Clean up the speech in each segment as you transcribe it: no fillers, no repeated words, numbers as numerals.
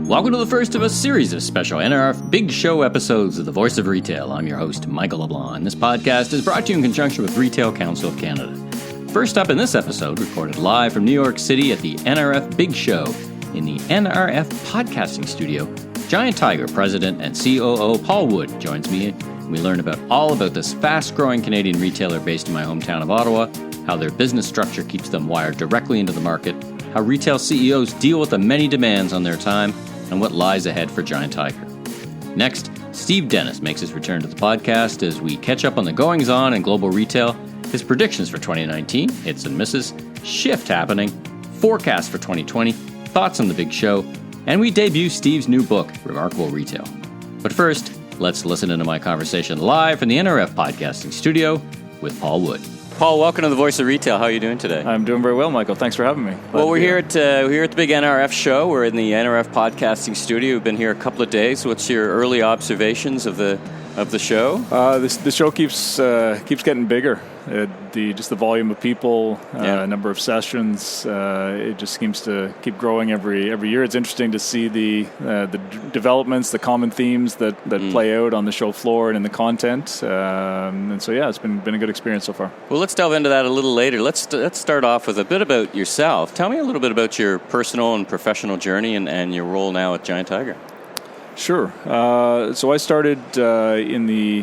Welcome to the first of a series of special NRF Big Show episodes of The Voice of Retail. I'm your host, Michael LeBlanc, and this podcast is brought to you in conjunction with Retail Council of Canada. First up in this episode, recorded live from New York City at the NRF Big Show in the NRF podcasting studio, Giant Tiger President and COO Paul Wood joins me. We learn all about this fast-growing Canadian retailer based in my hometown of Ottawa, how their business structure keeps them wired directly into the market, how retail CEOs deal with the many demands on their time, and what lies ahead for Giant Tiger. Next, Steve Dennis makes his return to the podcast as we catch up on the goings-on in global retail, his predictions for 2019, hits and misses, shift happening, forecast for 2020, thoughts on the big show, and we debut Steve's new book, Remarkable Retail. But first, let's listen into my conversation live from the NRF podcasting studio with Paul Wood. Paul, welcome to the Voice of Retail. How are you doing today? I'm doing very well, Michael. Thanks for having me. We're here at the big NRF show. We're in the NRF podcasting studio. We've been here a couple of days. What's your early observations of the show? The show keeps getting bigger. The volume of people, number of sessions, it just seems to keep growing every year. It's interesting to see the developments, the common themes that play out on the show floor and in the content. And so it's been a good experience so far. Well, let's delve into that a little later. Let's start off with a bit about yourself. Tell me a little bit about your personal and professional journey and your role now at Giant Tiger. Sure. So I started in the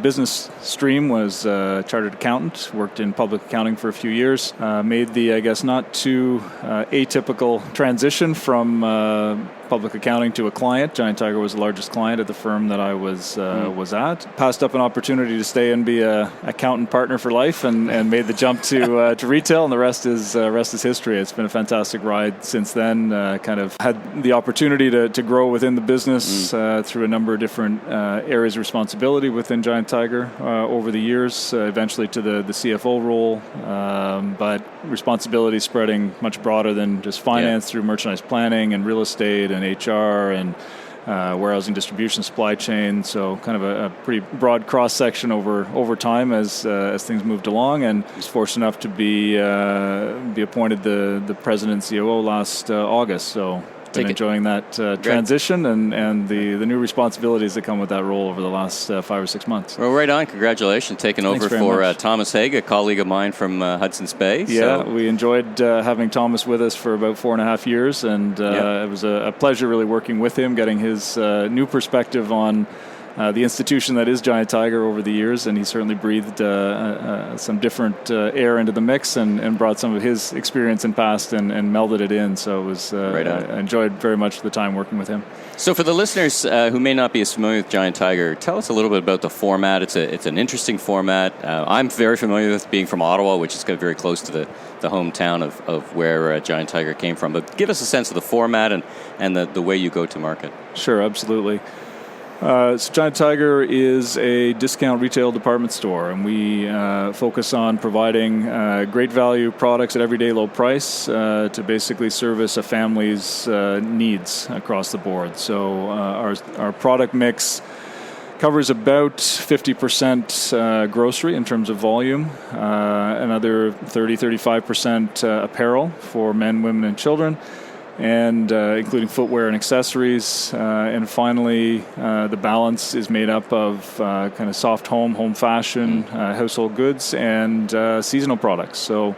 business stream, was a chartered accountant, worked in public accounting for a few years, made the, not too atypical transition from public accounting to a client. Giant Tiger was the largest client at the firm that I was at. Passed up an opportunity to stay and be a accountant partner for life, and made the jump to retail, and the rest is history. It's been a fantastic ride since then. Kind of had the opportunity to grow within the business through a number of different areas of responsibility within Giant Tiger over the years, eventually to the CFO role, but responsibility spreading much broader than just finance through merchandise planning and real estate and HR and warehousing, distribution, supply chain. So kind of a pretty broad cross section over time as things moved along, and was fortunate enough to be appointed the president and COO last August. So been enjoying that transition and the new responsibilities that come with that role over the last 5 or 6 months. Well, right on. Congratulations. Taking over for Thomas Haig, a colleague of mine from Hudson's Bay. Yeah, we enjoyed having Thomas with us for about 4.5 years, and it was a pleasure really working with him, getting his new perspective on the institution that is Giant Tiger over the years, and he certainly breathed some different air into the mix and brought some of his experience and past and melded it in. So it was I enjoyed very much the time working with him. So for the listeners who may not be as familiar with Giant Tiger, tell us a little bit about the format. It's an interesting format. I'm very familiar with being from Ottawa, which is very close to the hometown of where Giant Tiger came from. But give us a sense of the format and the way you go to market. Sure, absolutely. So Giant Tiger is a discount retail department store, and we focus on providing great value products at everyday low price to basically service a family's needs across the board. So our product mix covers about 50% grocery in terms of volume, another 30-35% apparel for men, women, and children, and including footwear and accessories, and finally the balance is made up of kind of soft home fashion, household goods, and seasonal products. So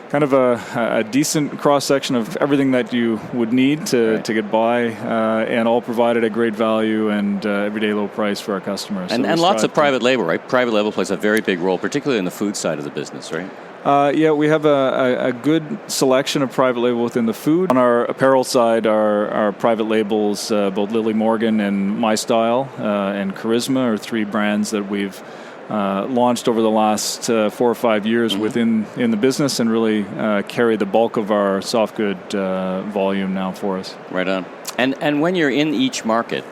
kind of a decent cross-section of everything that you would need to get by, and all provided at great value and everyday low price for our customers. And lots of private label, right? Private label plays a very big role, particularly in the food side of the business, right? We have a good selection of private label within the food. On our apparel side, our private labels, both Lily Morgan and My Style and Charisma, are 3 brands that we've launched over the last 4 or 5 years within the business, and really carry the bulk of our soft good volume now for us. Right on. And when you're in each market,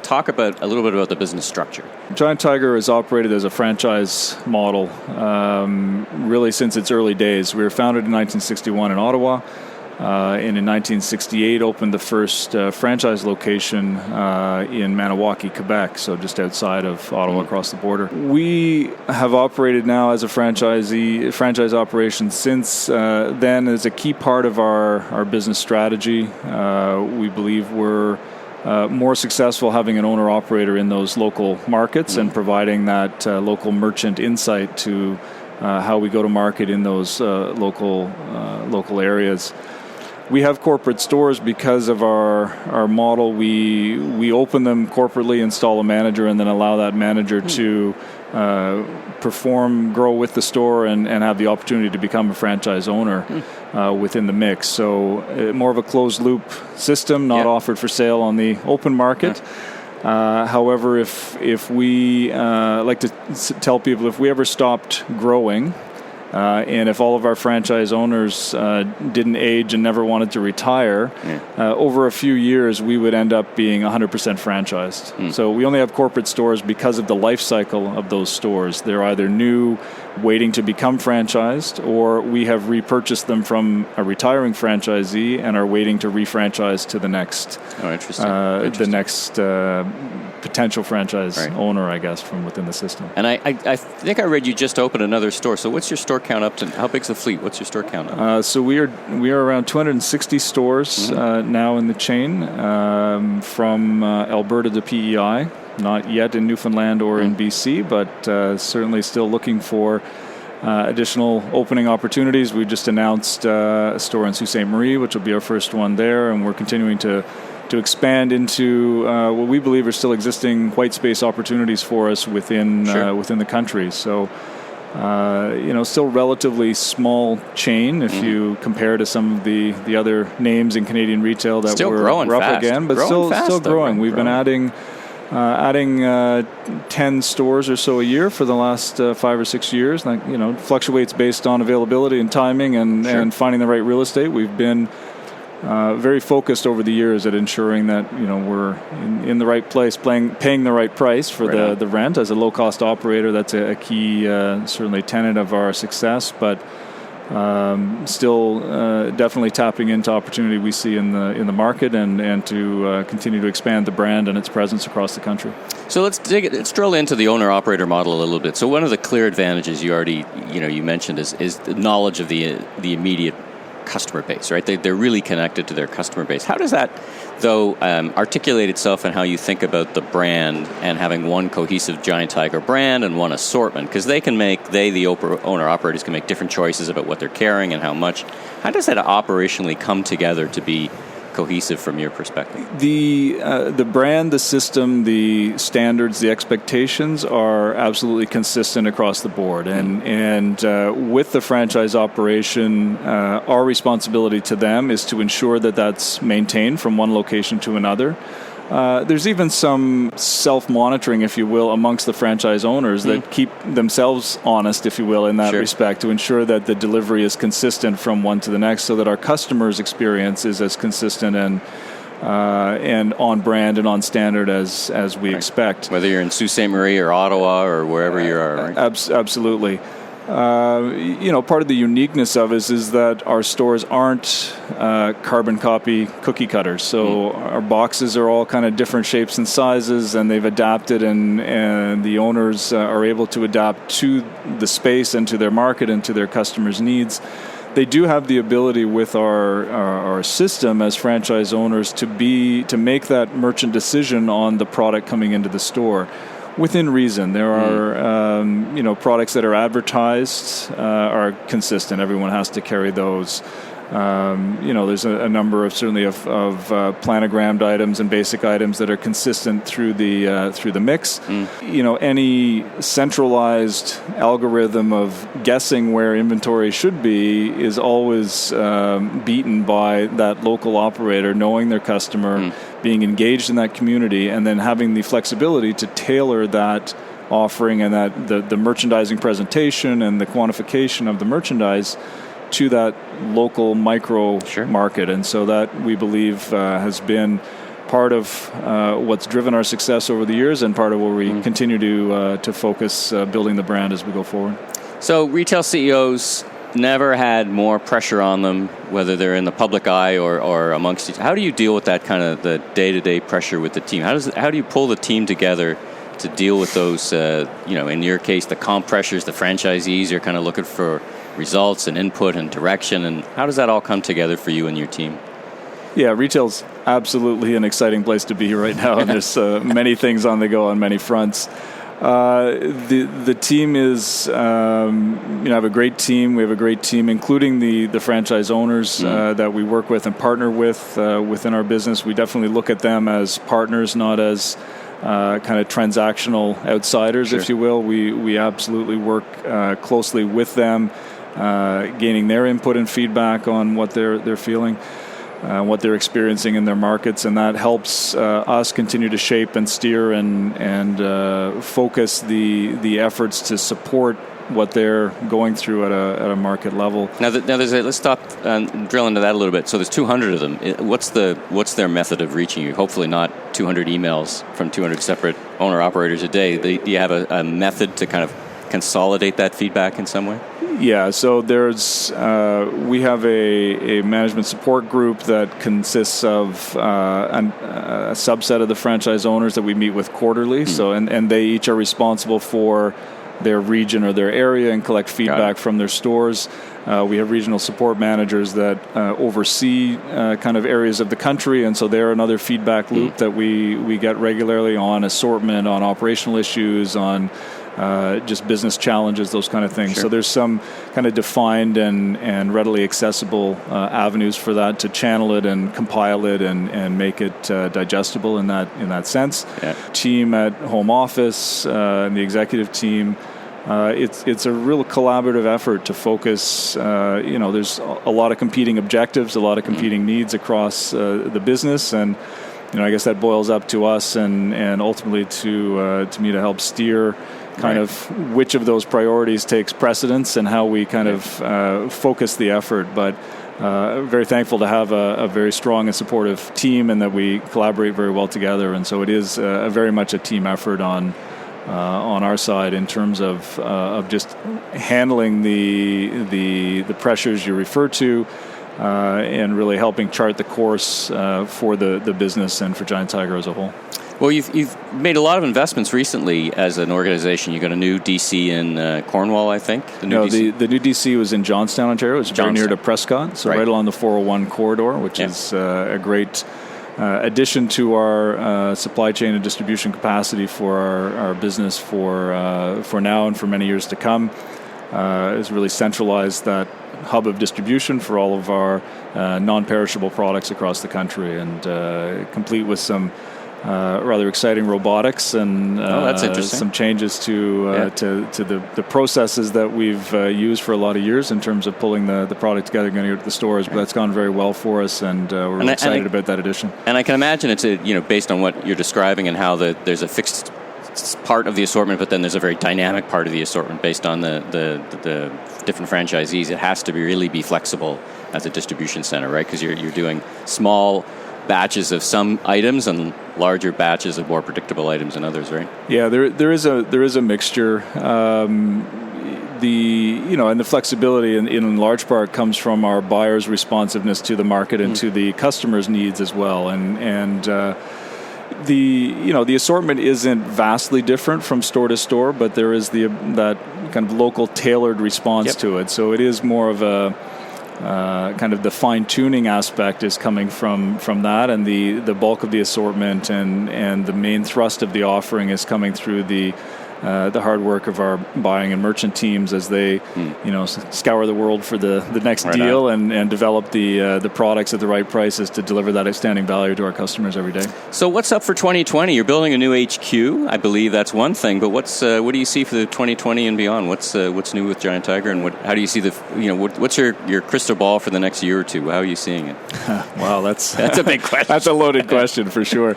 talk a little bit about the business structure. Giant Tiger has operated as a franchise model really since its early days. We were founded in 1961 in Ottawa. and in 1968 opened the first franchise location in Maniwaki, Quebec, so just outside of Ottawa, across the border. We have operated now as a franchise operation since then as a key part of our business strategy. We believe we're more successful having an owner-operator in those local markets and providing that local merchant insight to how we go to market in those local areas. We have corporate stores because of our model. We open them corporately, install a manager, and then allow that manager to perform, grow with the store, and have the opportunity to become a franchise owner within the mix. So more of a closed-loop system, not offered for sale on the open market. However, if we like to tell people, if we ever stopped growing, and if all of our franchise owners didn't age and never wanted to retire, over a few years we would end up being 100% franchised. So we only have corporate stores because of the life cycle of those stores. They're either new, waiting to become franchised, or we have repurchased them from a retiring franchisee and are waiting to refranchise to the next, the next potential franchise owner, I guess, from within the system. And I think I read you just opened another store. So what's your store count up to? How big's the fleet? What's your store count up? So we are around 260 stores now in the chain, from Alberta to PEI. Not yet in Newfoundland or in BC, but certainly still looking for additional opening opportunities. We just announced a store in Sault Ste. Marie, which will be our first one there, and we're continuing to expand into what we believe are still existing white space opportunities for us within the country. So, still relatively small chain if you compare to some of the other names in Canadian retail that we're up again, but still growing. We've been adding 10 stores or so a year for the last 5 or 6 years. That fluctuates based on availability and timing and finding the right real estate. We've been very focused over the years at ensuring that we're in the right place, paying the right price for the rent. As a low-cost operator, that's a key, certainly tenet of our success. But still definitely tapping into opportunity we see in the market and to continue to expand the brand and its presence across the country. So let's drill into the owner-operator model a little bit. So one of the clear advantages you already you mentioned is the knowledge of the immediate customer base, right? They're really connected to their customer base. How does that, though, articulate itself in how you think about the brand and having one cohesive Giant Tiger brand and one assortment? Because the owner-operators can make different choices about what they're carrying and how much. How does that operationally come together to be cohesive from your perspective? The brand, the system, the standards, the expectations are absolutely consistent across the board. And with the franchise operation, our responsibility to them is to ensure that that's maintained from one location to another. There's even some self-monitoring, if you will, amongst the franchise owners that keep themselves honest, if you will, in that respect, to ensure that the delivery is consistent from one to the next, so that our customers' experience is as consistent and on brand and on standard as we expect. Whether you're in Sault Ste. Marie or Ottawa or wherever you are, right? Absolutely. Part of the uniqueness of it is that our stores aren't carbon copy cookie cutters. So our boxes are all kind of different shapes and sizes, and they've adapted, and the owners are able to adapt to the space and to their market and to their customers' needs. They do have the ability with our system as franchise owners to make that merchant decision on the product coming into the store. Within reason. There are, products that are advertised are consistent. Everyone has to carry those. There's a number of planogrammed items and basic items that are consistent through the mix. Any centralized algorithm of guessing where inventory should be is always beaten by that local operator knowing their customer, being engaged in that community, and then having the flexibility to tailor that offering and that the merchandising presentation and the quantification of the merchandise to that local micro market. And so that, we believe, has been part of what's driven our success over the years, and part of where we continue to focus building the brand as we go forward. So retail CEOs never had more pressure on them, whether they're in the public eye or amongst each. How do you deal with that kind of the day-to-day pressure with the team? How do you pull the team together to deal with those, in your case, the comp pressures, the franchisees are kind of looking for results and input and direction, and how does that all come together for you and your team? Yeah, retail's absolutely an exciting place to be right now, and there's many things on the go on many fronts. The team is, I have a great team. We have a great team, including the franchise owners that we work with and partner with within our business. We definitely look at them as partners, not as kind of transactional outsiders, Sure. if you will. We absolutely work closely with them, gaining their input and feedback on what they're feeling. What they're experiencing in their markets, and that helps us continue to shape and steer and focus the efforts to support what they're going through at a market level. Now let's stop and drill into that a little bit. So there's 200 of them. What's their method of reaching you? Hopefully not 200 emails from 200 separate owner-operators a day. Do you have a method to kind of consolidate that feedback in some way? Yeah, so we have a management support group that consists of a subset of the franchise owners that we meet with quarterly. So and they each are responsible for their region or their area and collect feedback from their stores. We have regional support managers that oversee kind of areas of the country, and so they're another feedback loop that we get regularly on assortment, on operational issues, on just business challenges, those kind of things. Sure. So there's some kind of defined and readily accessible avenues for that to channel it and compile it and make it digestible in that sense. Yeah. Team at home office and the executive team. It's a real collaborative effort to focus. There's a lot of competing objectives, a lot of competing needs across the business, and I guess that boils up to us and ultimately to me to help steer kind of which of those priorities takes precedence and how we kind of focus the effort. But very thankful to have a very strong and supportive team, and that we collaborate very well together. And so it is very much a team effort on our side in terms of just handling the pressures you refer to, and really helping chart the course for the business and for Giant Tiger as a whole. Well, you've made a lot of investments recently as an organization. You got a new DC in Cornwall, I think. The new DC was in Johnstown, Ontario. It's very near to Prescott, so right along the 401 corridor, which is a great addition to our supply chain and distribution capacity for our business for now and for many years to come. Has really centralized that hub of distribution for all of our non-perishable products across the country, and complete with some rather exciting robotics and some changes to the processes that we've used for a lot of years in terms of pulling the product together and getting it to the stores. But that's gone very well for us, and we're really excited about that addition. And I can imagine it's based on what you're describing and how there's a fixed part of the assortment, but then there's a very dynamic part of the assortment based on the different franchisees. It has to really be flexible as a distribution center, right? Because you're doing small batches of some items and larger batches of more predictable items and others, right? Yeah, there is a mixture. And the flexibility in large part comes from our buyers' responsiveness to the market and to the customers' needs as well. And the assortment isn't vastly different from store to store, but there is that kind of local tailored response to it. So it is more of a kind of the fine-tuning aspect is coming from that, and the bulk of the assortment and the main thrust of the offering is coming through the hard work of our buying and merchant teams as they scour the world for the next deal and develop the products at the right prices to deliver that outstanding value to our customers every day. So what's up for 2020? You're building a new HQ. I believe that's one thing, but what do you see for the 2020 and beyond? What's new with Giant Tiger, and how do you see what's your crystal ball for the next year or two? How are you seeing it? Wow, that's a big question. That's a loaded question for sure.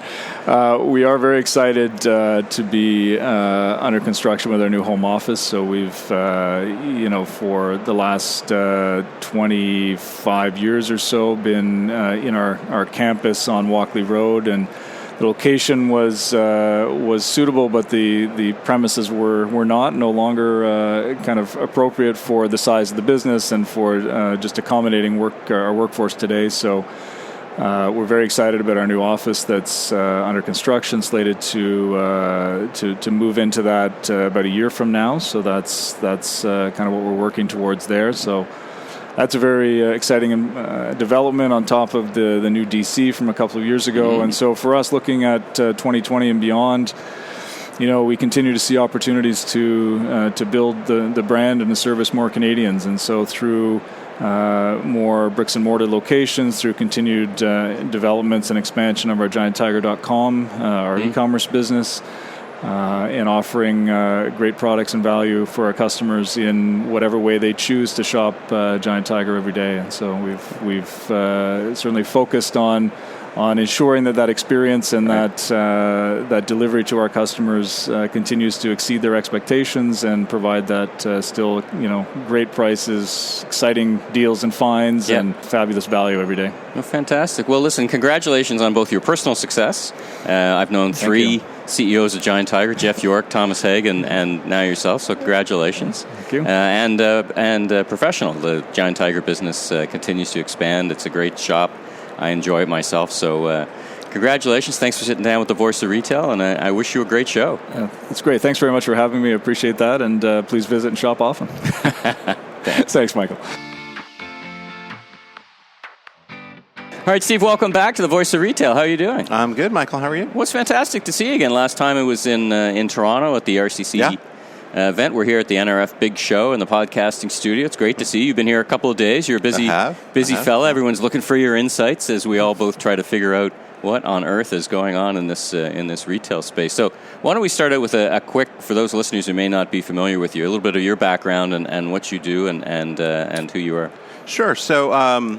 We are very excited to be under construction with our new home office. So we've, for the last 25 years or so, been in our campus on Walkley Road, and location was suitable, but the premises were no longer kind of appropriate for the size of the business and for just accommodating our workforce today. So we're very excited about our new office that's under construction, slated to move into that about a year from now. So that's kind of what we're working towards there. So that's a very exciting development on top of the new DC from a couple of years ago. Mm-hmm. And so for us, looking at 2020 and beyond, we continue to see opportunities to build the brand and to service more Canadians. And so through more bricks and mortar locations, through continued developments and expansion of our GiantTiger.com, our e-commerce business, and offering great products and value for our customers in whatever way they choose to shop Giant Tiger every day. And so we've certainly focused on ensuring that experience and that delivery to our customers continues to exceed their expectations and provide that still great prices, exciting deals and finds, and fabulous value every day. Well, fantastic. Well, listen, congratulations on both your personal success. I've known three CEOs of Giant Tiger: Jeff York, Thomas Haig, and now yourself. So congratulations. Thank you. And professional. The Giant Tiger business continues to expand. It's a great shop. I enjoy it myself. So congratulations. Thanks for sitting down with the Voice of Retail, and I wish you a great show. That's great. Thanks very much for having me. I appreciate that, and please visit and shop often. Thanks, Michael. All right, Steve, welcome back to the Voice of Retail. How are you doing? I'm good, Michael. How are you? Well, it's fantastic to see you again. Last time it was in Toronto at the RCC event. We're here at the NRF Big Show in the podcasting studio. It's great to see you. You've been here a couple of days. You're a busy fella. Everyone's looking for your insights as we all both try to figure out what on earth is going on in this retail space. So why don't we start out with a quick, for those listeners who may not be familiar with you, a little bit of your background and what you do and who you are. Sure. So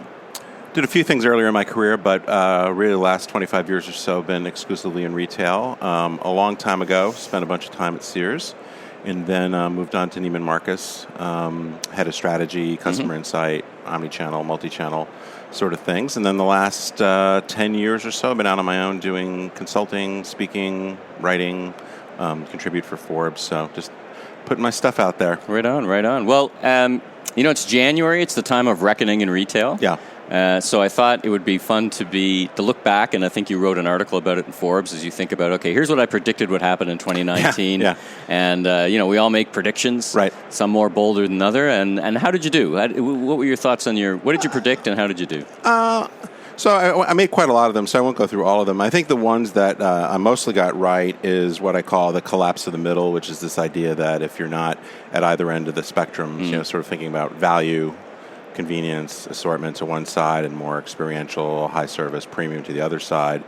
did a few things earlier in my career, but really the last 25 years or so been exclusively in retail. A long time ago, spent a bunch of time at Sears, and then moved on to Neiman Marcus, head of strategy, customer insight, omni-channel, multi-channel sort of things. And then the last 10 years or so, I've been out on my own doing consulting, speaking, writing, contribute for Forbes. So just putting my stuff out there. Right on. Well, it's January. It's the time of reckoning in retail. Yeah. So I thought it would be fun to look back, and I think you wrote an article about it in Forbes as you think about, okay, here's what I predicted would happen in 2019. Yeah. And, we all make predictions, right? Some more bolder than other. And how did you do? What were your thoughts on what did you predict and how did you do? So I made quite a lot of them, so I won't go through all of them. I think the ones that I mostly got right is what I call the collapse of the middle, which is this idea that if you're not at either end of the spectrum, sort of thinking about value, convenience, assortment to one side, and more experiential, high service, premium to the other side.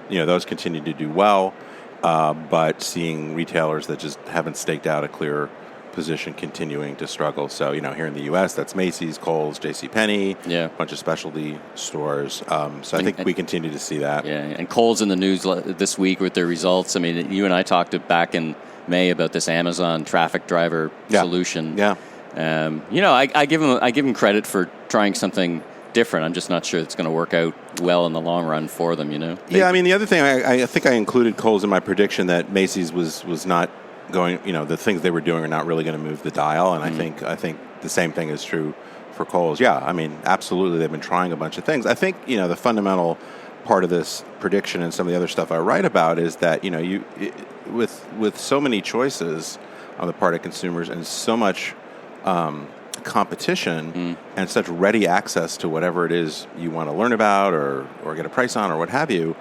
Those continue to do well, but seeing retailers that just haven't staked out a clear position continuing to struggle. So, here in the U.S., that's Macy's, Kohl's, JCPenney, a bunch of specialty stores. So I think we continue to see that. Yeah, and Kohl's in the news this week with their results. I mean, you and I talked back in May about this Amazon traffic driver solution. Yeah. I give them credit for trying something different. I'm just not sure it's going to work out well in the long run for them. Yeah, I mean, the other thing I think I included Kohl's in my prediction that Macy's was not going. The things they were doing are not really going to move the dial, and I think the same thing is true for Kohl's. Yeah, I mean, absolutely, they've been trying a bunch of things. I think the fundamental part of this prediction and some of the other stuff I write about is that with so many choices on the part of consumers and so much competition and such ready access to whatever it is you want to learn about or get a price on or what have you,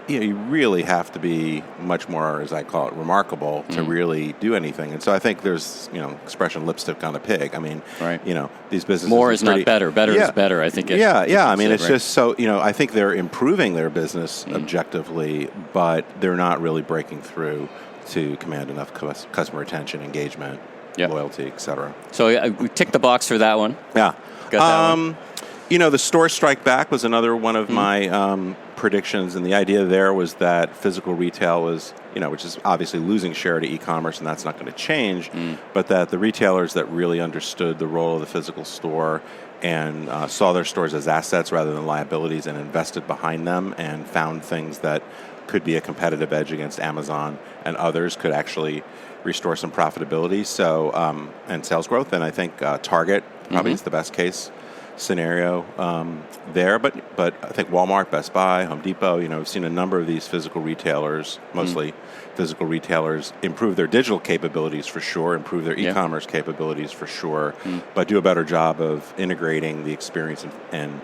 you really have to be much more, as I call it, remarkable to really do anything. And so I think there's, expression lipstick on a pig. I mean, these businesses... More is not better. Better is better, I think. I mean, it's just so, I think they're improving their business objectively, but they're not really breaking through to command enough customer attention, engagement, loyalty, etc. So we ticked the box for that one. Yeah. Got that one. The store strike back was another one of my predictions, and the idea there was that physical retail was, which is obviously losing share to e-commerce, and that's not going to change, but that the retailers that really understood the role of the physical store and saw their stores as assets rather than liabilities and invested behind them and found things that could be a competitive edge against Amazon and others, could actually restore some profitability. So and sales growth. And I think Target probably is the best case scenario there. But I think Walmart, Best Buy, Home Depot. We've seen a number of these physical retailers, mostly physical retailers, improve their digital capabilities for sure, improve their e-commerce capabilities for sure, but do a better job of integrating the experience and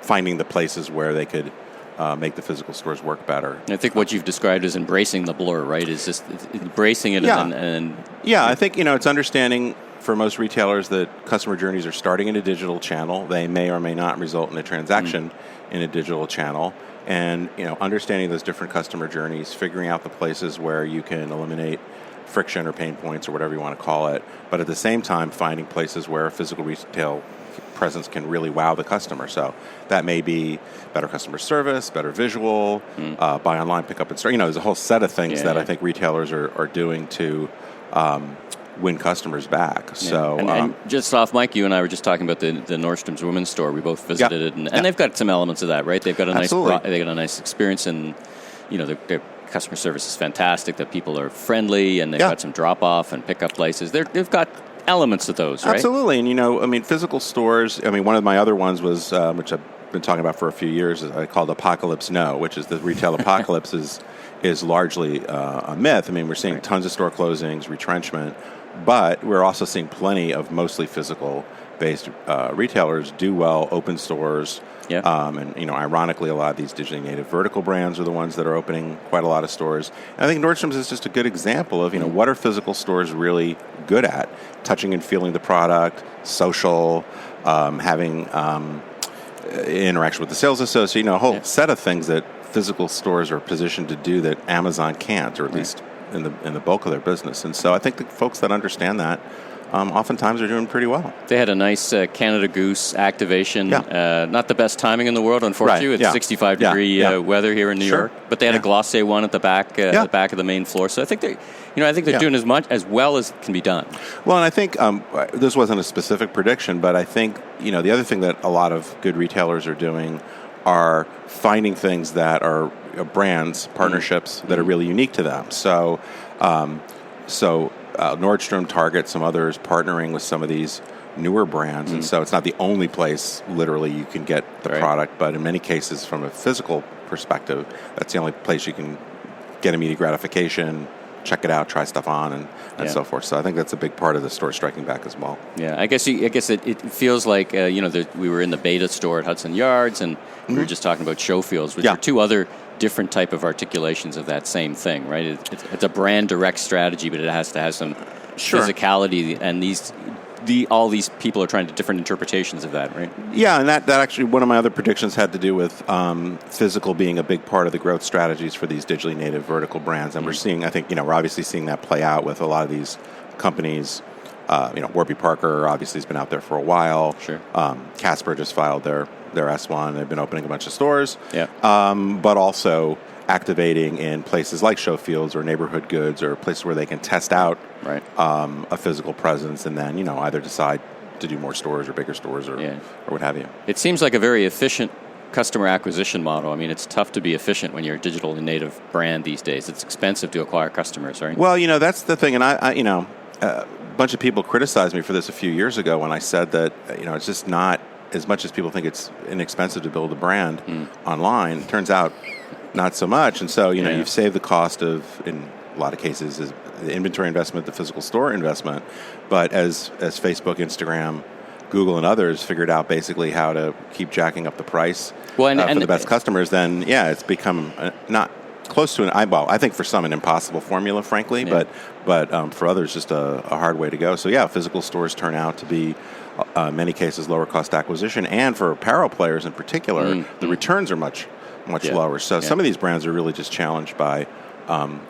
finding the places where they could make the physical stores work better. I think what you've described as embracing the blur, right? Is just embracing it and I think it's understanding for most retailers that customer journeys are starting in a digital channel. They may or may not result in a transaction in a digital channel. And understanding those different customer journeys, figuring out the places where you can eliminate friction or pain points or whatever you want to call it, but at the same time finding places where a physical retail presence can really wow the customer. So that may be better customer service, better visual, buy online, pick up in store. There's a whole set of things that I think retailers are doing to win customers back. Yeah. So, and just off mic, you and I were just talking about the Nordstrom's women's store. We both visited it, and they've got some elements of that, right? They've got a nice experience, and their customer service is fantastic. That people are friendly, and they've got some drop off and pick up places. They've got elements of those, right? Absolutely, and physical stores. One of my other ones was which I've been talking about for a few years. Is I called Apocalypse No, which is the retail apocalypse is largely a myth. We're seeing tons of store closings, retrenchment. But we're also seeing plenty of mostly physical-based retailers do well, open stores. And ironically, a lot of these digitally native vertical brands are the ones that are opening quite a lot of stores. And I think Nordstrom's is just a good example of what are physical stores really good at: touching and feeling the product, social, having interaction with the sales associate. A whole set of things that physical stores are positioned to do that Amazon can't, or at least in the bulk of their business. And so I think the folks that understand that oftentimes are doing pretty well. They had a nice Canada Goose activation. Not the best timing in the world, unfortunately. It's 65 degree weather here in New York. But they had a glacé one at the back of the main floor. So I think they're doing as well as can be done. Well, and I think this wasn't a specific prediction, but I think the other thing that a lot of good retailers are doing are finding things that are brands, partnerships that are really unique to them. So, Nordstrom, Target, some others partnering with some of these newer brands, and so it's not the only place literally you can get the product, but in many cases, from a physical perspective, that's the only place you can get immediate gratification, check it out, try stuff on, and so forth. So I think that's a big part of the store striking back as well. Yeah, I guess it feels like we were in the beta store at Hudson Yards, and we were just talking about show fields, which are two other different type of articulations of that same thing, right? It's a brand direct strategy, but it has to have some physicality, and all these people are trying to different interpretations of that, right? Yeah, and that actually, one of my other predictions had to do with physical being a big part of the growth strategies for these digitally native vertical brands. And we're seeing, I think, we're obviously seeing that play out with a lot of these companies. Warby Parker obviously has been out there for a while. Sure. Casper just filed their S1. They've been opening a bunch of stores. Yeah. But also activating in places like show fields or neighborhood goods or places where they can test out a physical presence and then, either decide to do more stores or bigger stores or what have you. It seems like a very efficient customer acquisition model. It's tough to be efficient when you're a digital native brand these days. It's expensive to acquire customers, right? Well, that's the thing. And a bunch of people criticized me for this a few years ago when I said that, it's just not as much as people think it's inexpensive to build a brand online. It turns out not so much. And so, you've saved the cost of, in a lot of cases, is the inventory investment, the physical store investment. But as Facebook, Instagram, Google, and others figured out basically how to keep jacking up the price for the best customers, then, it's become not close to I think for some an impossible formula, frankly, but for others just a hard way to go. So, physical stores turn out to be, in many cases, lower cost acquisition. And for apparel players in particular, the returns are much lower. So some of these brands are really just challenged by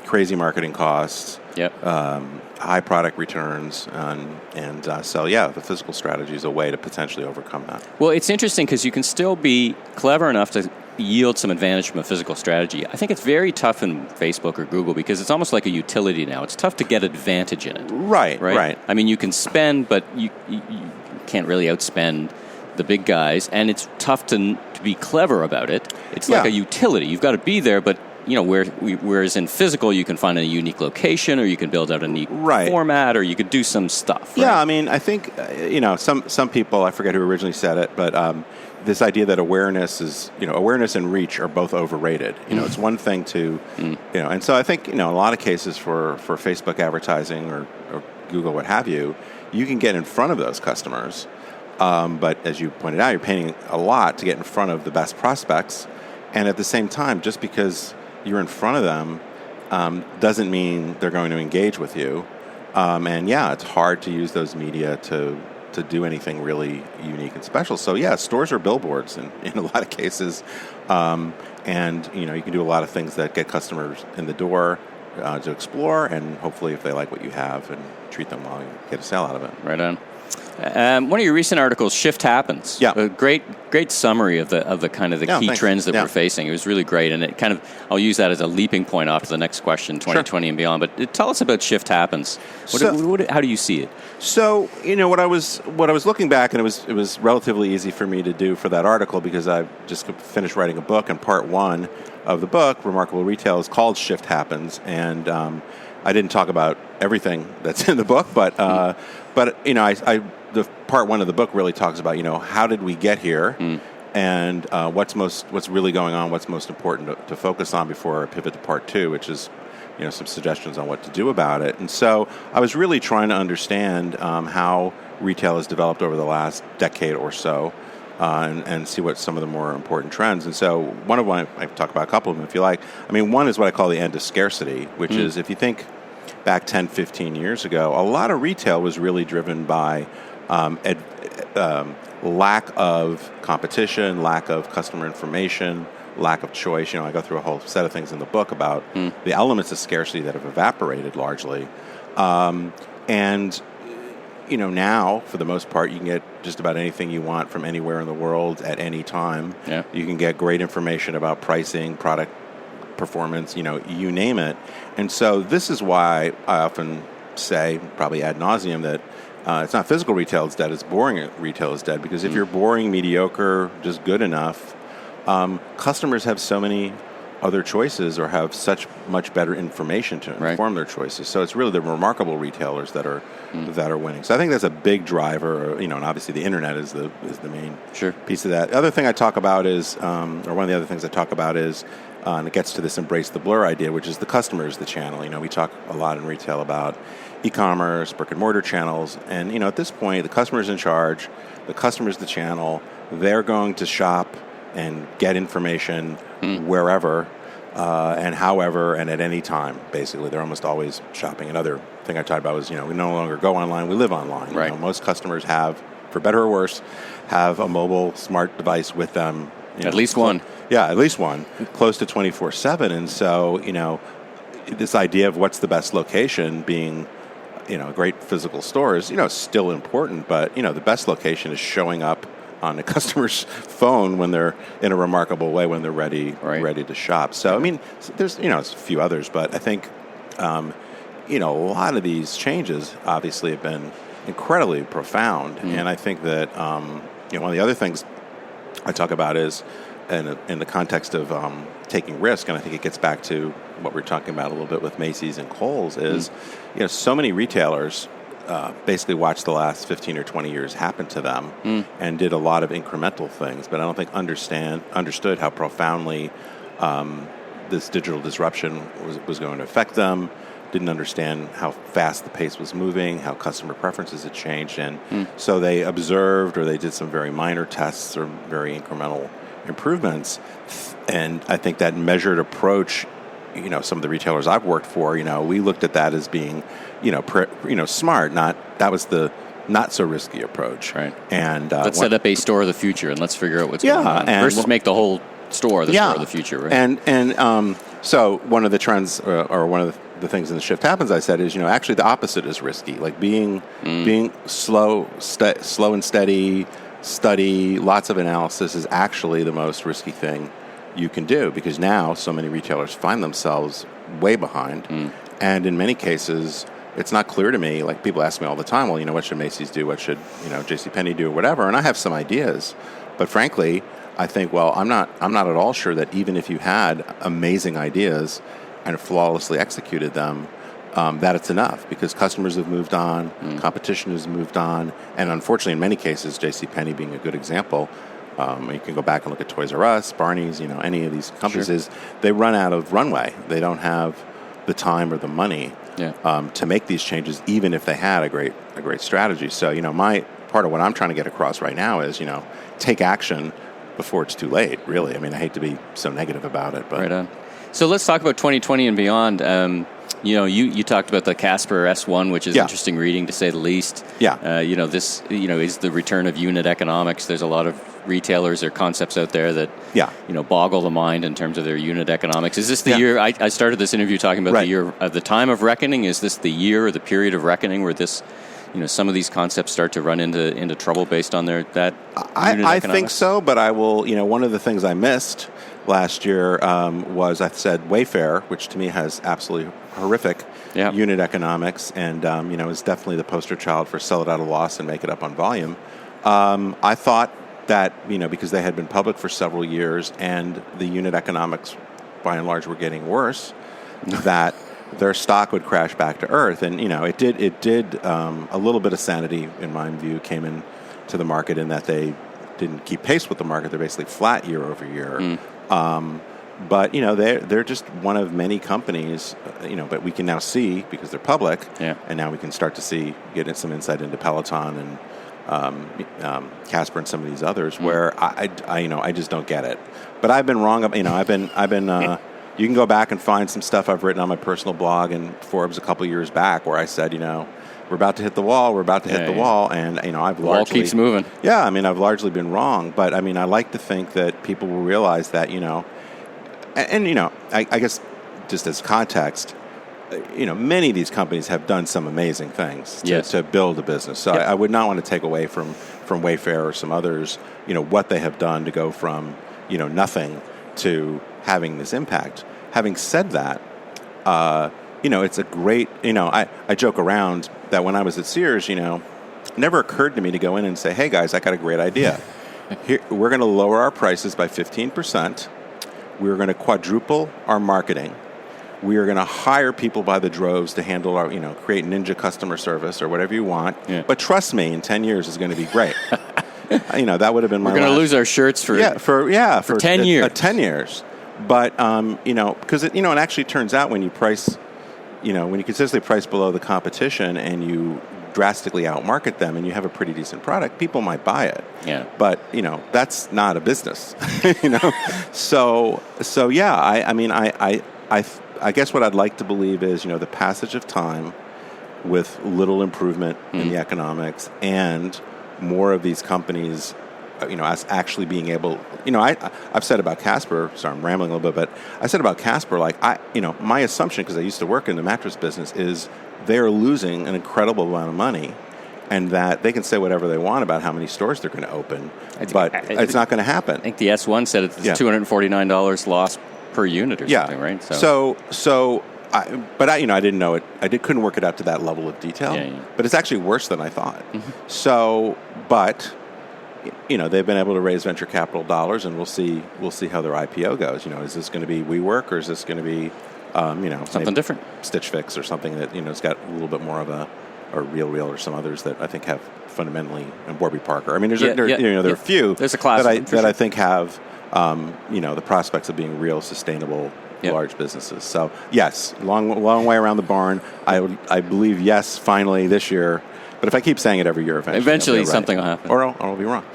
crazy marketing costs, high product returns, and the physical strategy is a way to potentially overcome that. Well, it's interesting because you can still be clever enough to yield some advantage from a physical strategy. I think it's very tough in Facebook or Google because it's almost like a utility now. It's tough to get advantage in it. Right. You can spend, but you can't really outspend the big guys, and it's tough to be clever about it. It's like a utility. You've got to be there, but whereas in physical you can find a unique location, or you can build out a neat format, or you could do some stuff. Right? Yeah, I mean, I think some people, I forget who originally said it, but this idea that awareness and reach are both overrated. It's one thing to and so I think in a lot of cases for Facebook advertising or Google, what have you, you can get in front of those customers. But as you pointed out, you're paying a lot to get in front of the best prospects. And at the same time, just because you're in front of them doesn't mean they're going to engage with you. And it's hard to use those media to do anything really unique and special. So stores are billboards in a lot of cases. And you can do a lot of things that get customers in the door to explore, and hopefully if they like what you have, and treat them well, you get a sale out of it. Right on. One of your recent articles, Shift Happens. Yeah. A great summary of the kind of the key trends that we're facing. It was really great, and it kind of, I'll use that as a leaping point off to the next question, 2020 and beyond. But tell us about Shift Happens. How do you see it? So, what I was looking back, and it was relatively easy for me to do for that article because I just finished writing a book, and part one of the book, Remarkable Retail, is called Shift Happens, and I didn't talk about everything that's in the book, but the part one of the book really talks about how did we get here, and what's really going on, what's most important to focus on before I pivot to part two, which is some suggestions on what to do about it. And so I was really trying to understand how retail has developed over the last decade or so, and see what some of the more important trends. And so one of them, I talk about a couple of them if you like. I mean, one is what I call the end of scarcity, which is, if you think back 10, 15 years ago, a lot of retail was really driven by lack of competition, lack of customer information, lack of choice. I go through a whole set of things in the book about the elements of scarcity that have evaporated largely. And now, for the most part, you can get just about anything you want from anywhere in the world at any time. Yeah. You can get great information about pricing, product performance, you name it. And so this is why I often say, probably ad nauseum, that it's not physical retail is dead, it's boring retail is dead. Because if you're boring, mediocre, just good enough, customers have so many other choices, or have such much better information to inform their choices. So it's really the remarkable retailers that are winning. So I think that's a big driver. And obviously the internet is the main piece of that. The other thing I talk about is, or one of the other things I talk about is, and it gets to this embrace the blur idea, which is the customer is the channel. We talk a lot in retail about e-commerce, brick and mortar channels, and at this point the customer's in charge. The customer's the channel. They're going to shop and get information wherever and however and at any time. Basically, they're almost always shopping. Another thing I talked about was, we no longer go online, we live online. Right. Most customers have, for better or worse, have a mobile smart device with them. At least one. Yeah, at least one, close to 24/7. And so, this idea of what's the best location being, a great physical store is, still important, but, the best location is showing up on the customer's phone when they're in a remarkable way, when they're ready to shop. So, I mean, there's, a few others, but I think, a lot of these changes obviously have been incredibly profound. And I think that, one of the other things I talk about is, in the context of taking risk, and I think it gets back to what we're talking about a little bit with Macy's and Kohl's, is, so many retailers basically watched the last 15 or 20 years happen to them and did a lot of incremental things, but I don't think understood how profoundly this digital disruption was going to affect them, didn't understand how fast the pace was moving, how customer preferences had changed, and so they observed, or they did some very minor tests or very incremental improvements. And I think that measured approach, some of the retailers I've worked for, we looked at that as being, smart. That was the not so risky approach. Right. And let's set up a store of the future, and let's figure out what's going on versus make the whole store the store of the future. Right. And so one of the trends, or one of the things in the Shift Happens, I said, is actually the opposite is risky. Like being slow and steady. Study, lots of analysis is actually the most risky thing you can do, because now so many retailers find themselves way behind. And in many cases, it's not clear to me. Like, people ask me all the time, well, what should Macy's do? What should, JCPenney do, or whatever? And I have some ideas. But frankly, I think, well, I'm not at all sure that even if you had amazing ideas and flawlessly executed them, that it's enough, because customers have moved on, competition has moved on, and unfortunately, in many cases, JCPenney being a good example, you can go back and look at Toys R Us, Barney's, any of these companies, Sure. is they run out of runway. They don't have the time or the money to make these changes, even if they had a great strategy. So, my part of what I'm trying to get across right now is, take action before it's too late, really. I mean, I hate to be so negative about it, but... Right on. So let's talk about 2020 and beyond. You talked about the Casper S1, which is interesting reading, to say the least. Yeah. This is the return of unit economics. There's a lot of retailers or concepts out there that boggle the mind in terms of their unit economics. Is this the year? I started this interview talking about the year of the time of reckoning. Is this the year or the period of reckoning where this, some of these concepts start to run into trouble based on that unit economics? I think so, but I will. One of the things I missed last year was, I said, Wayfair, which to me has absolutely horrific unit economics, and is definitely the poster child for sell it at a loss and make it up on volume. I thought that because they had been public for several years and the unit economics by and large were getting worse, that their stock would crash back to earth, and it did. A little bit of sanity, in my view, came into the market in that they didn't keep pace with the market. They're basically flat year over year. But they're just one of many companies. But we can now see, because they're public, and now we can start to get some insight into Peloton and Casper and some of these others, where I just don't get it. But I've been wrong. I've been. You can go back and find some stuff I've written on my personal blog and Forbes a couple years back, where I said, we're about to hit the wall. We're about to hit the wall, and I've largely wall keeps moving. Yeah, I've largely been wrong, but I like to think that people will realize that I guess just as context, many of these companies have done some amazing things to build a business. So I would not want to take away from Wayfair or some others, what they have done to go from nothing to having this impact. Having said that, it's a great, I joke around that when I was at Sears, it never occurred to me to go in and say, hey guys, I got a great idea. Here, we're going to lower our prices by 15%. We're going to quadruple our marketing. We are going to hire people by the droves to handle our, create ninja customer service or whatever you want. Yeah. But trust me, in 10 years is going to be great. That would have been my We're going to lose our shirts for 10 years. 10 years. But, because it actually turns out when you price, when you consistently price below the competition and you drastically outmarket them and you have a pretty decent product, people might buy it. Yeah. But, that's not a business, So yeah, I guess what I'd like to believe is, the passage of time with little improvement in the economics and more of these companies, as actually being able, I've said about Casper, sorry, I'm rambling a little bit, but I said about Casper, my assumption, because I used to work in the mattress business, is they're losing an incredible amount of money, and that they can say whatever they want about how many stores they're going to open, but it's not going to happen. I think the S1 said it's $249 loss per unit or something, right? I didn't know it. Couldn't work it out to that level of detail. But it's actually worse than I thought. So, but they've been able to raise venture capital dollars, and we'll see how their IPO goes. Is this going to be WeWork, or is this going to be something different, Stitch Fix, or something that it's got a little bit more of a, or Real, or some others that I think have fundamentally, and Warby Parker. There are a few There's a class that I think have the prospects of being real, sustainable, large businesses. So yes, long way around the barn. I believe yes, finally this year. But if I keep saying it every year, eventually something will happen, or I'll be wrong.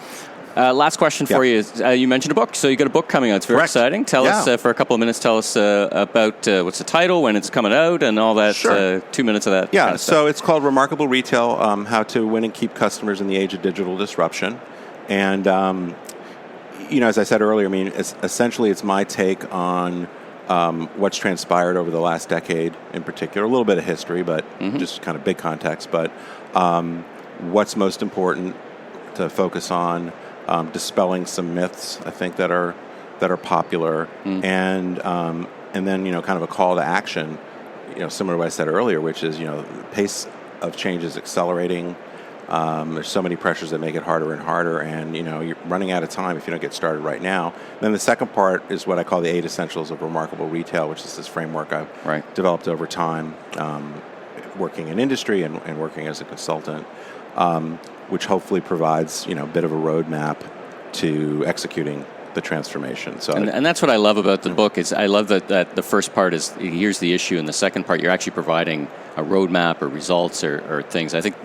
Last question for you is, you mentioned a book, so you got a book coming out. It's very exciting. Tell us, for a couple of minutes, about what's the title, when it's coming out, and all that. Sure. 2 minutes of that. Yeah, kind of so it's called Remarkable Retail, How to Win and Keep Customers in the Age of Digital Disruption. And, as I said earlier, it's my take on what's transpired over the last decade in particular. A little bit of history, but just kind of big context. But what's most important to focus on, dispelling some myths, I think, that are popular, and then kind of a call to action, similar to what I said earlier, which is the pace of change is accelerating. There's so many pressures that make it harder and harder, and you're running out of time if you don't get started right now. Then the second part is what I call the 8 Essentials of Remarkable Retail, which is this framework I've developed over time, working in industry and working as a consultant, which hopefully provides a bit of a roadmap to executing the transformation. So, and that's what I love about the book. Is I love that the first part is here's the issue, and the second part you're actually providing a roadmap or results or things. I think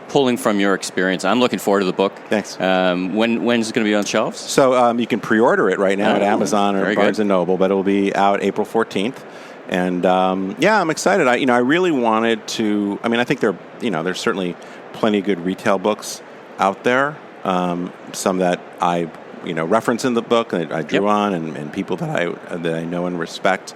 pulling from your experience, I'm looking forward to the book. Thanks. When's it going to be on shelves? So you can pre-order it right now at Amazon or Barnes & Noble, but it will be out April 14th. And I'm excited. I really wanted to. I think there's certainly plenty of good retail books out there. Some that I reference in the book that I drew on, and people that I know and respect.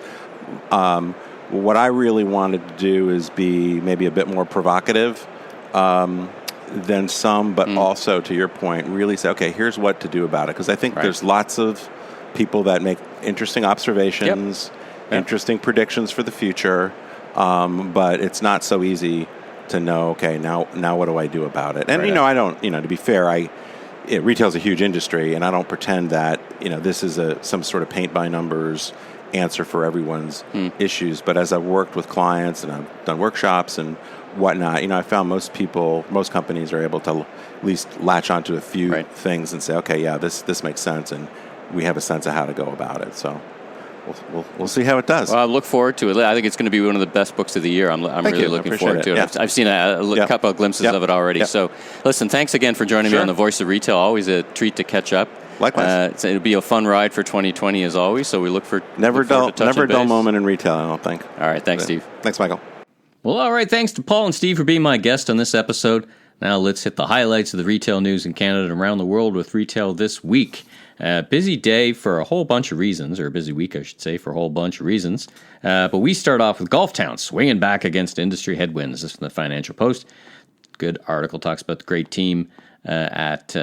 What I really wanted to do is be maybe a bit more provocative than some, but also, to your point, really say, okay, here's what to do about it. Because I think there's lots of people that make interesting observations, interesting predictions for the future, but it's not so easy to know, okay, now what do I do about it? And, I don't, to be fair, retail is a huge industry, and I don't pretend that, this is some sort of paint-by-numbers answer for everyone's issues. But as I've worked with clients and I've done workshops and whatnot, I found most companies are able to at least latch onto a few things and say, okay, yeah, this makes sense, and we have a sense of how to go about it. So we'll see how it does. Well, I look forward to it. I think it's going to be one of the best books of the year. I'm really looking forward to it. Yeah. I've seen a couple of glimpses of it already. Yep. So, listen, thanks again for joining me on The Voice of Retail. Always a treat to catch up. Likewise. It'll be a fun ride for 2020 as always. So we look forward to never a dull moment in retail, I don't think. All right, thanks, Steve. Thanks, Michael. Well, all right. Thanks to Paul and Steve for being my guest on this episode. Now let's hit the highlights of the retail news in Canada and around the world with retail this week. Busy day for a whole bunch of reasons, or a busy week, I should say, for a whole bunch of reasons. But we start off with Golf Town swinging back against industry headwinds. This is from the Financial Post. Good article, talks about the great team at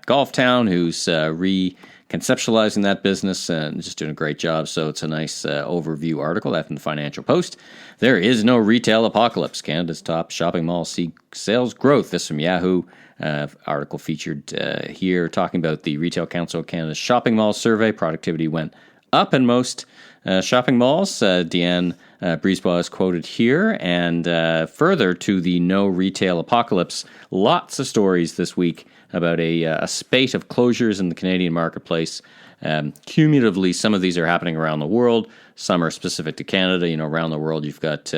Golf Town who's reconceptualizing that business and just doing a great job. So it's a nice overview article. That's from the Financial Post. There is no retail apocalypse. Canada's top shopping malls see sales growth. This from Yahoo. Article featured here talking about the Retail Council of Canada's shopping mall survey. Productivity went up in most shopping malls. Deanne Brisebois is quoted here. And further to the no retail apocalypse, lots of stories this week about a spate of closures in the Canadian marketplace. Cumulatively, some of these are happening around the world. Some are specific to Canada. Around the world, you've got,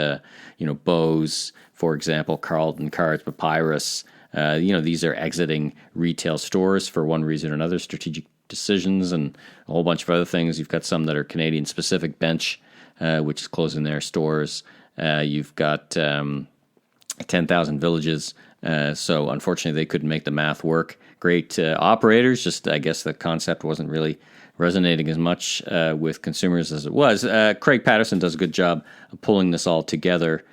Bose, for example, Carlton Cards, Papyrus. These are exiting retail stores for one reason or another, strategic decisions, and a whole bunch of other things. You've got some that are Canadian-specific, Bench, which is closing their stores. You've got 10,000 Villages. So unfortunately, they couldn't make the math work. Great operators, just I guess the concept wasn't really resonating as much with consumers as it was. Craig Patterson does a good job of pulling this all together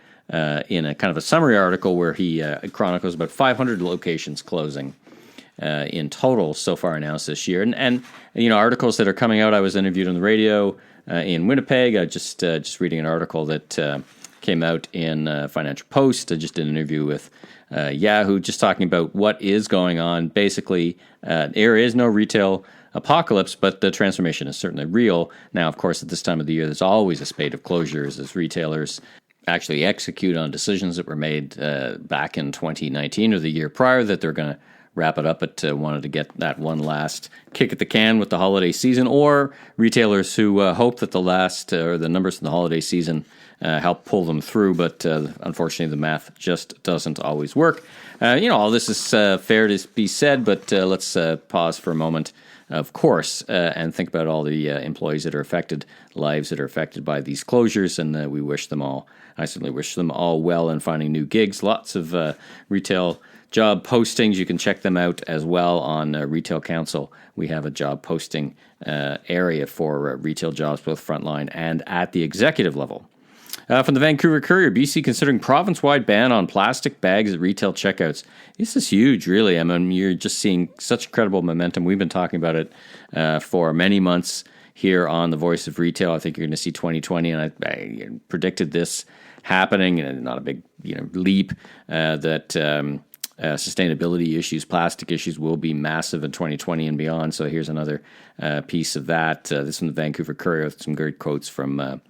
in a kind of a summary article where he chronicles about 500 locations closing in total so far announced this year. And articles that are coming out. I was interviewed on the radio in Winnipeg. I just reading an article that came out in Financial Post. I just did an interview with Yahoo, just talking about what is going on. Basically, there is no retail apocalypse, but the transformation is certainly real. Now, of course, at this time of the year, there's always a spate of closures as retailers actually execute on decisions that were made back in 2019 or the year prior that they're going to wrap it up, but wanted to get that one last kick at the can with the holiday season, or retailers who hope that the last or the numbers from the holiday season help pull them through, but unfortunately the math just doesn't always work. All this is fair to be said, but let's pause for a moment, of course, and think about all the employees that are affected, lives that are affected by these closures, and we wish them all, I certainly wish them all well in finding new gigs. Lots of retail job postings. You can check them out as well on Retail Council. We have a job posting area for retail jobs, both frontline and at the executive level. From the Vancouver Courier, BC considering province-wide ban on plastic bags at retail checkouts. This is huge, really. I mean, you're just seeing such incredible momentum. We've been talking about it for many months here on The Voice of Retail. I think you're going to see 2020, and I predicted this happening, and not a big leap, that sustainability issues, plastic issues will be massive in 2020 and beyond. So here's another piece of that. This from the Vancouver Courier with some great quotes from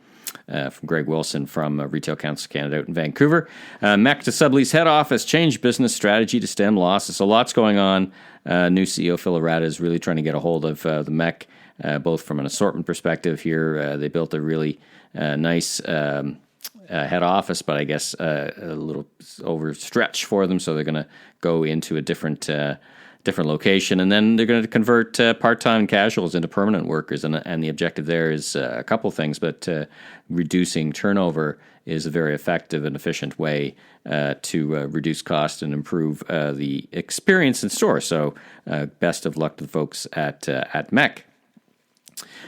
Greg Wilson from Retail Council Canada out in Vancouver. MEC to sublease head office, change business strategy to stem losses. So lots going on. New CEO Phil Arata is really trying to get a hold of the MEC, both from an assortment perspective here. They built a really nice head office, but I guess a little overstretched for them, so they're going to go into a different location, and then they're going to convert part-time casuals into permanent workers, and the objective there is a couple things, but reducing turnover is a very effective and efficient way to reduce cost and improve the experience in store. So best of luck to the folks at MEC.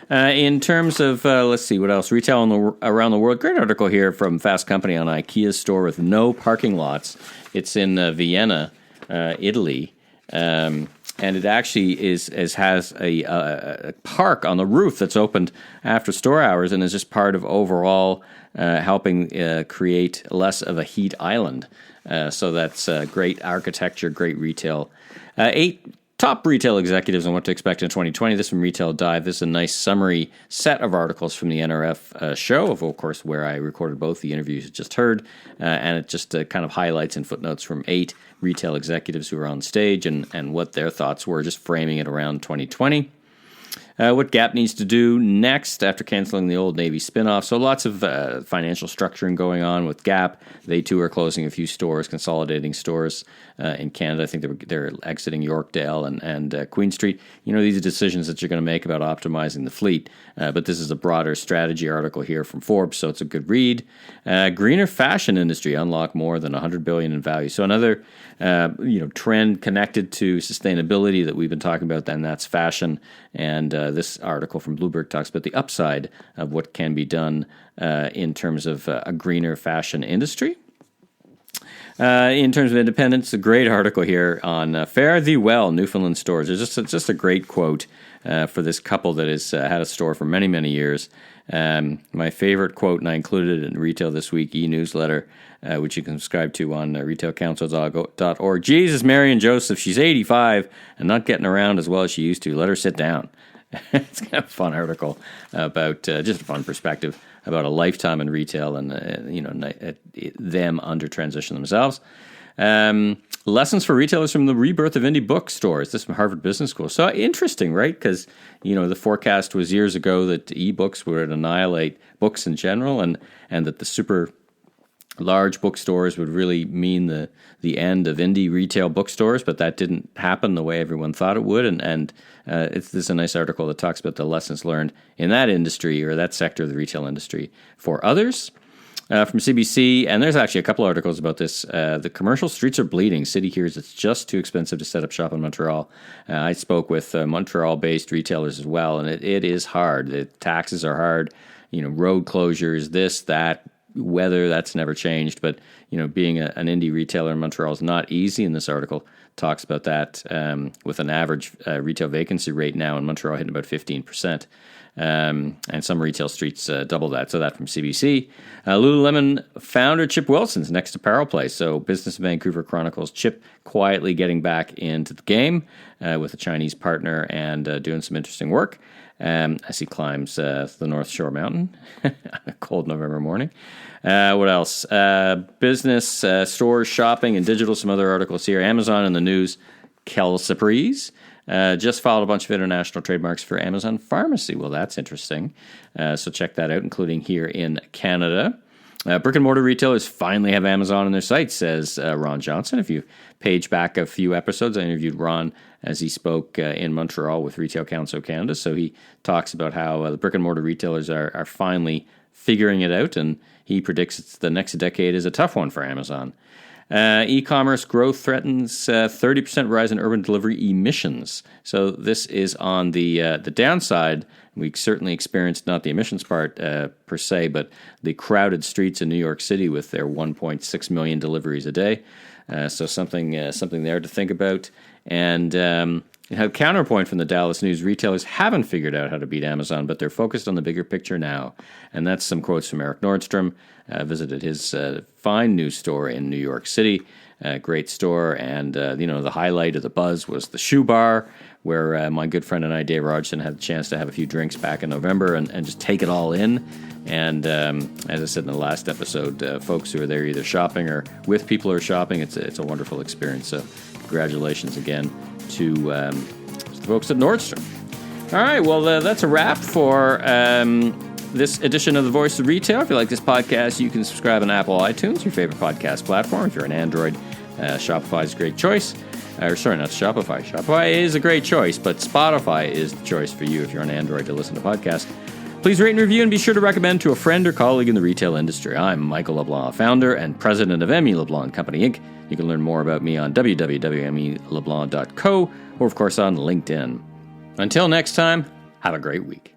In terms of, let's see, what else? Retail around the world. Great article here from Fast Company on IKEA's store with no parking lots. It's in Vienna, Italy. And it actually has a park on the roof that's opened after store hours and is just part of overall helping create less of a heat island. So that's great architecture, great retail. 8 top retail executives on what to expect in 2020. This from Retail Dive. This is a nice summary set of articles from the NRF show, of course, where I recorded both the interviews you just heard, and it just kind of highlights and footnotes from 8 retail executives who were on stage and what their thoughts were, just framing it around 2020. What Gap needs to do next after canceling the Old Navy spinoff. So lots of financial structuring going on with Gap. They too are closing a few stores, consolidating stores in Canada. I think they're exiting Yorkdale and Queen Street. These are decisions that you're going to make about optimizing the fleet. But this is a broader strategy article here from Forbes, so it's a good read. Greener fashion industry unlock more than $100 billion in value. So another trend connected to sustainability that we've been talking about, then that's fashion. And this article from Bloomberg talks about the upside of what can be done in terms of a greener fashion industry. In terms of independence, a great article here on Fare Thee Well, Newfoundland stores. There's just a great quote for this couple that has had a store for many, many years. My favorite quote, and I included it in Retail This Week e-newsletter, which you can subscribe to on retailcouncil.org. Jesus, Mary and Joseph, she's 85 and not getting around as well as she used to. Let her sit down. It's kind of a fun article about just a fun perspective about a lifetime in retail and them under transition themselves. Lessons for retailers from the rebirth of indie bookstores. This is from Harvard Business School. So interesting, right? Because the forecast was years ago that ebooks would annihilate books in general, and that the super large bookstores would really mean the end of indie retail bookstores, but that didn't happen the way everyone thought it would. And this is a nice article that talks about the lessons learned in that industry or that sector of the retail industry for others. From CBC, and there's actually a couple articles about this. The commercial streets are bleeding. City hears it's just too expensive to set up shop in Montreal. I spoke with Montreal-based retailers as well, and it is hard. The taxes are hard. Road closures, this, that, weather, that's never changed. But, being an indie retailer in Montreal is not easy, and this article talks about that with an average retail vacancy rate now in Montreal hitting about 15%. And some retail streets double that. So that from CBC. Lululemon founder Chip Wilson's next apparel place. So Business of Vancouver chronicles Chip quietly getting back into the game with a Chinese partner and doing some interesting work as he climbs the North Shore Mountain on a cold November morning. What else? Business, stores, shopping, and digital. Some other articles here. Amazon in the news. Kel Surprise. Just filed a bunch of international trademarks for Amazon Pharmacy. Well, that's interesting. So check that out, including here in Canada. Brick-and-mortar retailers finally have Amazon on their site, says Ron Johnson. If you page back a few episodes, I interviewed Ron as he spoke in Montreal with Retail Council Canada. So he talks about how the brick-and-mortar retailers are finally figuring it out, and he predicts the next decade is a tough one for Amazon. E-commerce growth threatens 30% rise in urban delivery emissions. So this is on the downside. We certainly experienced not the emissions part per se, but the crowded streets in New York City with their 1.6 million deliveries a day. So something there to think about. And counterpoint from the Dallas News, retailers haven't figured out how to beat Amazon, but they're focused on the bigger picture now. And that's some quotes from Eric Nordstrom. Visited his fine new store in New York City. great store. And, the highlight of the buzz was the Shoe Bar, where my good friend and I, Dave Rogerson, had the chance to have a few drinks back in November and just take it all in. And as I said in the last episode, folks who are there either shopping or with people who are shopping, it's a wonderful experience. So congratulations again to the folks at Nordstrom. All right, well, that's a wrap for this edition of The Voice of Retail. If you like this podcast, you can subscribe on Apple iTunes, your favorite podcast platform. If you're an Android, Shopify is a great choice. Sorry, not Shopify. Shopify is a great choice, but Spotify is the choice for you if you're on Android to listen to podcasts. Please rate and review and be sure to recommend to a friend or colleague in the retail industry. I'm Michael LeBlanc, founder and president of ME LeBlanc Company, Inc. You can learn more about me on www.meleblanc.co or, of course, on LinkedIn. Until next time, have a great week.